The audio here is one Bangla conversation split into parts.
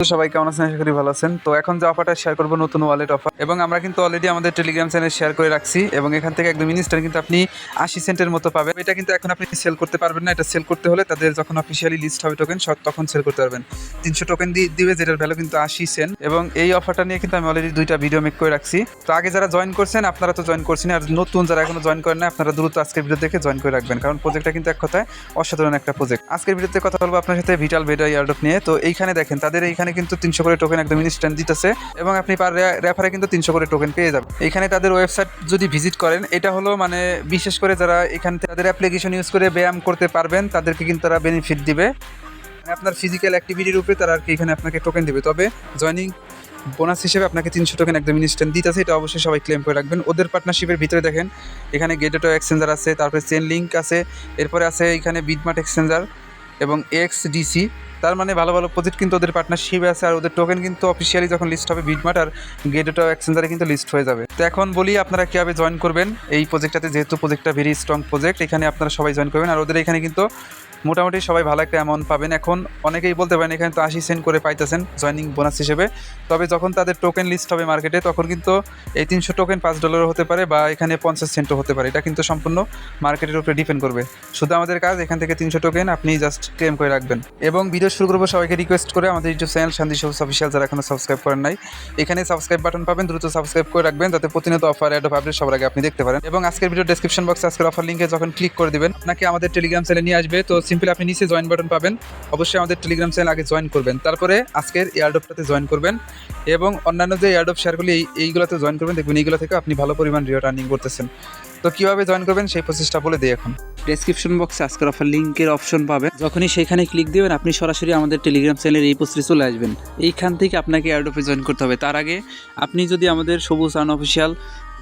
তো সবাই কেমন আছেন? আশা করি ভালো আছেন। তো এখন যে অফারটা শেয়ার করবো নতুন ওয়ালেট অফার, এবং আমরা কিন্তু অলরেডি আমাদের টেলিগ্রাম চ্যানেল শেয়ার করে রাখছি, এবং এখান থেকে একদম ইনস্ট্যান্ট কিন্তু আপনি 80 সেন্টের মতো পাবেন। এটা কিন্তু এখন আপনি সেল করতে পারবেন না। এটা সেল করতে হলে তাদের যখন অফিসিয়ালি লিস্ট হবে টোকেন তখন সেল করতে পারবেন। 300 টোকেন দিবে, যেটার ভ্যালু কিন্তু 80 সেন্ট। এবং এই অফারটা নিয়ে কিন্তু আমি অলরেডি 2টা ভিডিও মেক করে রাখছি। তো আগে যারা জয়েন করছেন আপনারা তো জয়েন করছেন, আর নতুন যারা এখনো জয়েন করেন না আপনারা দ্রুত আজকের ভিডিও দেখে জয়েন করে রাখবেন, কারণ প্রজেক্টটা কিন্তু এক কথায় অসাধারণ একটা প্রজেক্ট। আজকের ভিডিওতে কথা বলবো আপনার সাথে ভিটাল বেটা এয়ারড্রপ নিয়ে। তো এইখানে দেখেন তাদের এইখানে কিন্তু 300 করে টোকেন একদম ইনস্ট্যান্ট দিতেছে, এবং আপনি পার রেফারে কিন্তু 300 করে টোকেন পেয়ে যাবেন। এখানে তাদের ওয়েবসাইট যদি ভিজিট করেন, এটা হলো মানে বিশেষ করে যারা এখানে তাদের অ্যাপ্লিকেশন ইউজ করে ব্যায়াম করতে পারবেন তাদেরকে কিন্তু তারা বেনিফিট দিবে। মানে আপনার ফিজিক্যাল অ্যাক্টিভিটির উপরে তারা আর কি এখানে আপনাকে টোকেন দিবে। তবে জয়নিং বোনাস হিসেবে আপনাকে 300 টোকেন একদম ইনস্ট্যান্ট দিতেছে, এটা অবশ্যই সবাই ক্লেম করে রাখবেন। ওদের পার্টনারশিপের ভিতরে দেখেন এখানে গেটেটো এক্সচেঞ্জার আছে, তারপরে চেন লিঙ্ক আছে, এরপরে আছে এখানে বিটমার্ট এক্সচেঞ্জার এবং এক্সডিসি। তার মানে ভালো ভালো প্রজেক্ট কিন্তু ওদের পার্টনারশিপে আছে, আর ওদের টোকেন কিন্তু অফিসিয়ালি যখন লিস্ট হবে বিটমার্ট আর গেটেটো এক্সচেঞ্জারে কিন্তু লিস্ট হয়ে যাবে। তো এখন বলি আপনারা কীভাবে জয়েন করবেন এই প্রজেক্টটাতে, যেহেতু প্রজেক্টটা ভেরি স্ট্রং প্রজেক্ট, এখানে আপনারা সবাই জয়েন করবেন। আর ওদের এখানে কিন্তু মোটামুটি সবাই ভালো একটা অ্যামাউন্ট পাবেন। এখন অনেকেই বলতে পারেন এখানে তো 80 সেন্ট করে পাইতেছেন জয়নিং বোনাস হিসেবে, তবে যখন তাদের টোকেন লিস্ট হবে মার্কেটে তখন কিন্তু এই 300 টোকেন $5 হতে পারে, বা এখানে 50 সেন্টও হতে পারে। এটা কিন্তু সম্পূর্ণ মার্কেটের উপরে ডিপেন্ড করবে। শুধু আমাদের কাজ এখান থেকে 300 টোকেন আপনি জাস্ট ক্লেম করে রাখবেন। এবং ভিডিও শুরু করবো সবাইকে রিকোয়েস্ট করে আমাদের ইউটিউব চ্যানেল শান্তি সবুজ অফিসিয়াল যারা এখনো সাবস্ক্রাইব করেন নাই, এখানে সাবস্ক্রাইব বাটন পাবেন, দ্রুত সাবস্ক্রাইব করে রাখবেন যাতে প্রতিনিয়ত অফার অ্যাড আপডেট সবার আগে আপনি দেখতে পারেন। এবং আজকের ভিডিও ডেসক্রিপশন বক্সে আজকের অফার লিঙ্কে যখন ক্লিক করে দিবেন আপনাকে আমাদের টেলিগ্রাম চ্যানেলে নিয়ে আসবে। তো সিম্পলি আপনি নিচে জয়েন বাটন পাবেন, অবশ্যই আমাদের টেলিগ্রাম চ্যানেল আগে জয়েন করবেন, তারপরে আজকের এয়ারড্রপটাতে জয়েন করবেন, এবং অন্যান্য যে এয়ারড্রপ শেয়ারগুলি এইগুলোতে জয়েন করবেন। দেখবেন এইগুলো থেকে আপনি ভালো পরিমাণ রিওয়ার্ড আর্নিং করতেছেন। তো কীভাবে জয়েন করবেন সেই প্রসেসটা বলে দিই এখন। ডেসক্রিপশন বক্সে আজকের অফার লিঙ্কের অপশন পাবেন, যখনই সেখানে ক্লিক দিবেন আপনি সরাসরি আমাদের টেলিগ্রাম চ্যানেলের এই পোস্টে চলে আসবেন। এইখান থেকে আপনাকে এয়ারড্রপে জয়েন করতে হবে। তার আগে আপনি যদি আমাদের সবুজ আনঅফিসিয়াল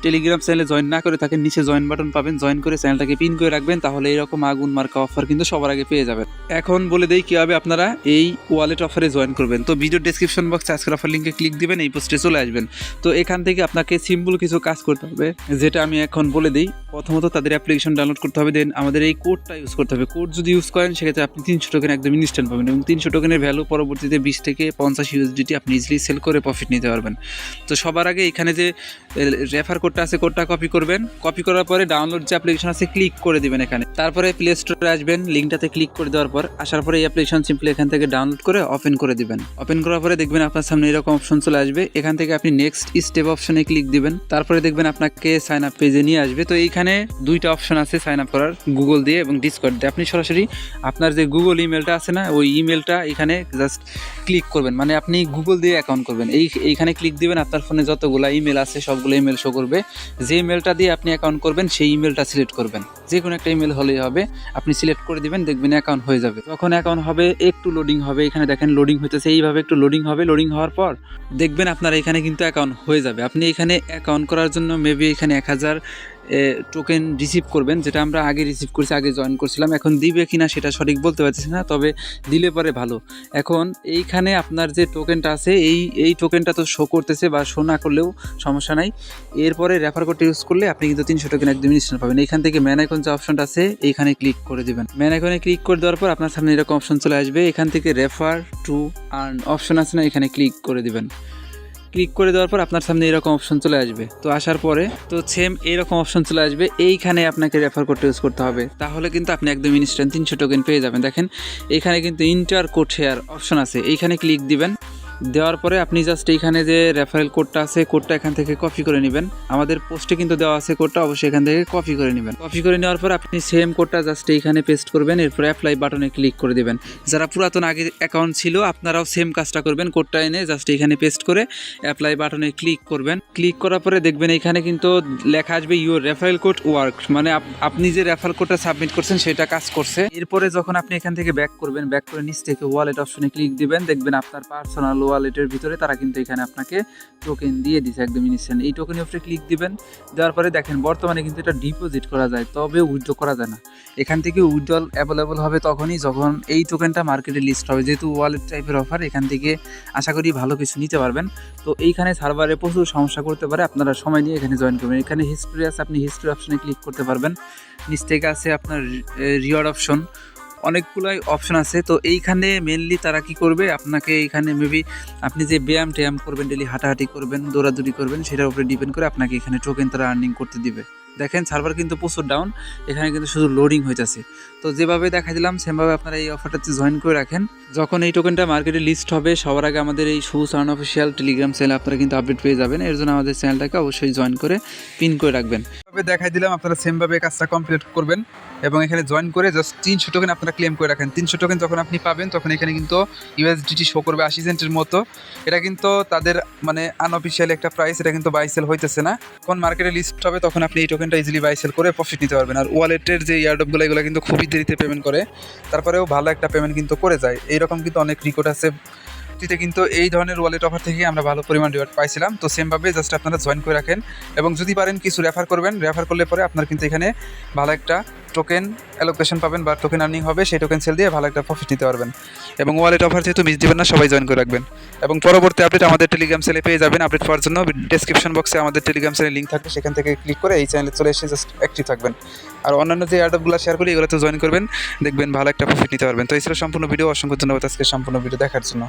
টেলিগ্রাম চ্যানেলে জয়েন না করে থাকেন, নিচে জয়েন বাটন পাবেন, জয়েন করে চ্যানেলটাকে পিন করে রাখবেন, তাহলে এরকম আগুন মার্কা অফার কিন্তু সবার আগে পেয়ে যাবেন। এখন বলে দেই কীভাবে আপনারা এই ওয়ালেট অফারে জয়েন করবেন। তো ভিডিও ডেসক্রিপশন বক্সে আজকের অফার লিঙ্কে ক্লিক দিবেন, এই পোস্টে চলে আসবেন। তো এখান থেকে আপনাকে সিম্পল কিছু কাজ করতে হবে, যেটা আমি এখন বলে দিই। প্রথমত তাদের অ্যাপ্লিকেশন ডাউনলোড করতে হবে, দেন আমাদের এই কোডটা ইউজ করতে হবে। কোড যদি ইউজ করেন সেক্ষেত্রে আপনি 300 টোকেন একদম ইনস্ট্যান্ট পাবেন, এবং 300 টোকেনের ভ্যালু পরবর্তীতে 20 থেকে 50 USDT আপনি ইজিলি সেল করে প্রফিট নিতে পারবেন। তো সবার আগে এখানে যে রেফার কোডটা আছে, কোডটা কপি করবেন। কপি করার পরে ডাউনলোড যে অ্যাপ্লিকেশন আছে ক্লিক করে দিবেন এখানে, তারপরে প্লে স্টোরে আসবেন, লিঙ্কটাতে ক্লিক করে দেওয়ার পর আসার পরে এই অ্যাপ্লিকেশন সিম্পলি এখান থেকে ডাউনলোড করে ওপেন করে দিবেন। ওপেন করার পরে দেখবেন আপনার সামনে এরকম অপশন চলে আসবে। এখান থেকে আপনি নেক্সট স্টেপ অপশনে ক্লিক দিবেন, তারপরে দেখবেন আপনাকে সাইন আপ পেজে নিয়ে আসবে। তো এইখানে 2টা অপশন আছে সাইন আপ করার, গুগল দিয়ে এবং ডিসকর্ড দিয়ে। আপনি সরাসরি আপনার যে গুগল ইমেলটা আছে না, ওই ইমেলটা এখানে জাস্ট ক্লিক করবেন, মানে আপনি গুগল দিয়ে অ্যাকাউন্ট করবেন। এইখানে ক্লিক দিবেন, আপনার ফোনে যতগুলো ইমেল আছে সবগুলো ইমেল শো করবে। যে ইমেলটা দিয়ে আপনি অ্যাকাউন্ট করবেন সেই ইমেলটা সিলেক্ট করবেন, যে কোনো একটা ইমেল হলেই হবে। আপনি সিলেক্ট করে দিবেন, দেখবেন অ্যাকাউন্ট হয়ে যাবে। যখন অ্যাকাউন্ট হবে একটু লোডিং হবে, এখানে দেখেন লোডিং হইতেছে, এইভাবে একটু লোডিং হবে। লোডিং হওয়ার পর দেখবেন আপনার এখানে কিন্তু অ্যাকাউন্ট হয়ে যাবে। আপনি এখানে অ্যাকাউন্ট করার জন্য মেবি এখানে 1000 টোকেন রিসিভ করবেন, যেটা আমরা আগে রিসিভ করছি, আগে জয়েন করছিলাম। এখন দিবে কিনা সেটা সঠিক বলতে পারছি না, তবে দিলে পরে ভালো। এখন এইখানে আপনার যে টোকেনটা আছে এই টোকেনটা তো শো করতেছে, বা শো না করলেও সমস্যা নাই। এরপরে রেফার কোড ইউজ করলে আপনি কিন্তু 300 টোকেন একদম ইনস্ট্যান্ট পাবেন। এইখান থেকে ম্যান আইকন যে অপশনটা আছে এইখানে ক্লিক করে দিবেন। ম্যান আইকনে ক্লিক করে দেওয়ার পর আপনার সামনে এরকম অপশন চলে আসবে। এখান থেকে রেফার টু আর্ন অপশন আছে না, এখানে ক্লিক করে দিবেন। ক্লিক করে দেওয়ার পর আপনার সামনে এরকম অপশন চলে আসবে। তো আসার পরে তো সেম এরকম অপশন চলে আসবে, এইখানে আপনাকে রেফার কোড ইউজ করতে হবে, তাহলে কিন্তু আপনি একদম ইনস্ট্যান্ট 300 টোকেন পেয়ে যাবেন। দেখেন এখানে কিন্তু ইন্টার কোড শেয়ার অপশন আছে, এইখানে ক্লিক দিবেন। দেওয়ার পরে আপনি জাস্ট এইখানে যে রেফারেল কোডটা আছে, কোডটা এখান থেকে কপি করে নেবেন। আমাদের পোস্টে কিন্তু দেওয়া আছে কোডটা, অবশ্যই এখান থেকে কপি করে নেবেন। কপি করে নেওয়ার পর আপনি সেম কোডটা জাস্ট এইখানে পেস্ট করবেন, এরপর অ্যাপ্লাই বাটনে ক্লিক করে দিবেন। যারা পুরাতন আগে অ্যাকাউন্ট ছিল আপনারাও সেম কাজটা করবেন, কোডটা এনে জাস্ট এইখানে পেস্ট করে অ্যাপ্লাই বাটনে ক্লিক করবেন। ক্লিক করার পরে দেখবেন এইখানে কিন্তু লেখা আসবে ইউর রেফারেল কোড ওয়ার্ক, মানে আপনি যে রেফারেল কোডটা সাবমিট করছেন সেটা কাজ করছে। এরপরে যখন আপনি এখান থেকে ব্যাক করবেন, ব্যাক করে নিচ থেকে ওয়ালেট অপশনে ক্লিক দিবেন, দেখবেন আপনার পার্সোনাল ওয়ালেটের ভিতরে তারা কিন্তু এখানে আপনাকে টোকেন দিয়ে দিচ্ছে একদম ইনস্ট্যান্ট। এই টোকেনের উপরে ক্লিক দিবেন, দেওয়ার পরে দেখেন বর্তমানে কিন্তু এটা ডিপোজিট করা যায়, তবে উইথড্র করা যায় না। এখান থেকে উইথড্রল অ্যাভেলেবল হবে তখনই যখন এই টোকেনটা মার্কেটে লিস্ট হবে। যেহেতু ওয়ালেট টাইপের অফার, এখান থেকে আশা করি ভালো কিছু নিতে পারবেন। তো এইখানে সার্ভারে প্রচুর সমস্যা করতে পারে, আপনারা সময় নিয়ে এখানে জয়েন করবেন। এখানে হিস্ট্রি আছে, আপনি হিস্ট্রি অপশনে ক্লিক করতে পারবেন। নিচ থেকে আছে আপনার রিওয়ার্ড অপশন, অনেকগুলাই অপশন আছে। তো এইখানে মেনলি তারা কি করবে, আপনাকে এইখানে মেবি আপনি যে ব্যায়াম ট্যায়াম করবেন, ডেলি হাঁটাহাঁটি করবেন, দৌড়াদৌড়ি করবেন, সেটার উপরে ডিপেন্ড করে আপনাকে এখানে টোকেন তারা আর্নিং করতে দিবে। দেখেন সার্ভার কিন্তু প্রচুর ডাউন, এখানে কিন্তু শুধু লোডিং হইতেছে। তো যেভাবে দেখা দিলাম সেমভাবে আপনারা এই অফারটাতে জয়েন করে রাখেন। যখন এই টোকেনটা মার্কেটে লিস্ট হবে সবার আগে আমাদের এই শুজ আনঅফিসিয়াল টেলিগ্রাম চ্যানেলে আপনারা কিন্তু আপডেট পেয়ে যাবেন। এর জন্য আমাদের চ্যানেলটাকে অবশ্যই জয়েন করে পিন করে রাখবেন। এভাবে দেখাই দিলাম, আপনারা সেমভাবে কাজটা কমপ্লিট করবেন এবং এখানে জয়েন করে জাস্ট 300 টোকেন আপনারা ক্লেম করে রাখেন। 300 টোকেন যখন আপনি পাবেন তখন এখানে কিন্তু ইউএসডিটি শো করবে 80 সেন্টের মতো। এটা কিন্তু তাদের মানে আনঅফিসিয়াল একটা প্রাইস, এটা কিন্তু বাই সেল হইতেছে না। যখন মার্কেটে লিস্ট হবে তখন আপনি এই টোকেনটা ইজিলি বাই সেল করে প্রফিট নিতে পারবেন। আর ওয়ালেটের যে ইয়ারডপগুলো এগুলো কিন্তু খুবই দেরিতে পেমেন্ট করে, তারপরেও ভালো একটা পেমেন্ট কিন্তু করে যায়। এইরকম কিন্তু অনেক রেকর্ড আছে। কিন্তু এই ধরনের ওয়ালেট অফার থেকে আমরা ভালো পরিমাণ রিওয়ার্ড পাইছিলাম। তো সেমভাবে জাস্ট আপনারা জয়েন করে রাখেন এবং যদি পারেন কিছু রেফার করবেন। রেফার করলে পরে আপনার কিন্তু এখানে ভালো একটা টোকেন অ্যালোকেশন পাবেন বা টোকেন আর্নিং হবে, সেই টোকেন সেল দিয়ে ভালো একটা প্রফিট নিতে পারবেন। এবং ওয়ালেট অফার যেহেতু মিস দিবেন না, সবাই জয়েন করে রাখবেন। এবং পরবর্তী আপডেট আমাদের টেলিগ্রাম চ্যানেলে পেয়ে যাবেন। আপডেট পাওয়ার জন্য ডেসক্রিপশন বক্সে আমাদের টেলিগ্রাম চ্যানেল লিঙ্ক থাকবে, সেখান থেকে ক্লিক করে এই চ্যানেলে চলে এসে জাস্ট অ্যাক্টিভ থাকবেন। আর অন্যান্য যে অ্যাডপগুলো শেয়ার করি এগুলোতে জয়েন করবেন, দেখবেন ভালো একটা প্রফিট নিতে পারবেন। তো এই ছিল সম্পূর্ণ ভিডিও। অসংখ্য ধন্যবাদ আজকে সম্পূর্ণ ভিডিও দেখার জন্য।